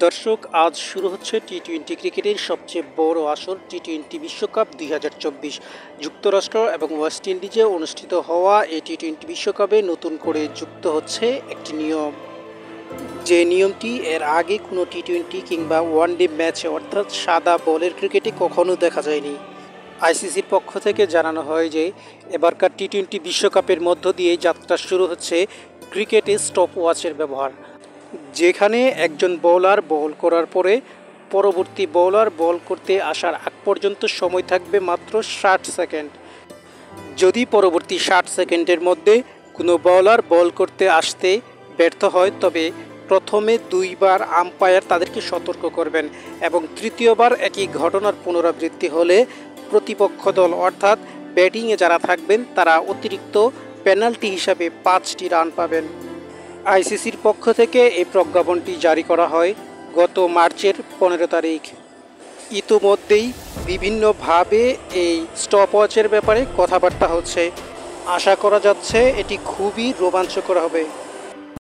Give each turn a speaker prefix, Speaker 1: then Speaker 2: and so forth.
Speaker 1: দর্শক, আজ শুরু হচ্ছে টি-টোয়েন্টি ক্রিকেটের সবচেয়ে বড় আসর টি-টোয়েন্টি বিশ্বকাপ ২০২৪। যুক্তরাষ্ট্র এবং ওয়েস্ট ইন্ডিজে অনুষ্ঠিত হওয়া এই টি-টোয়েন্টি বিশ্বকাপে নতুন করে যুক্ত হচ্ছে একটি নিয়ম, যে নিয়মটি এর আগে কোনো টি-টোয়েন্টি কিংবা ওয়ানডে ম্যাচে অর্থাৎ সাদা বলের ক্রিকেটে কখনো দেখা যায়নি। আইসিসির পক্ষ থেকে জানানো হয় যে এবারকার টি-টোয়েন্টি বিশ্বকাপের মধ্য দিয়ে যাত্রা শুরু হচ্ছে ক্রিকেটে স্টপ ওয়াচের ব্যবহার, যেখানে একজন বোলার বল করার পরে পরবর্তী বোলার বল করতে আসার আগ পর্যন্ত সময় থাকবে মাত্র 60 সেকেন্ড। যদি পরবর্তী 60 সেকেন্ডের মধ্যে কোনো বোলার বল করতে আসতে ব্যর্থ হয়, তবে প্রথমে দুইবার আম্পায়ার তাদেরকে সতর্ক করবেন এবং তৃতীয়বার একই ঘটনার পুনরাবৃত্তি হলে প্রতিপক্ষ দল অর্থাৎ ব্যাটিংয়ে যারা থাকবেন তারা অতিরিক্ত পেনাল্টি হিসাবে 5টি রান পাবেন। আইসিসির পক্ষ থেকে এই প্রজ্ঞাপনটি জারি করা হয় গত মার্চের 15 তারিখ। ইতোমধ্যেই বিভিন্নভাবে এই স্টপওয়াচের ব্যাপারে কথাবার্তা হচ্ছে। আশা করা যাচ্ছে এটি খুবই রোমাঞ্চকর হবে।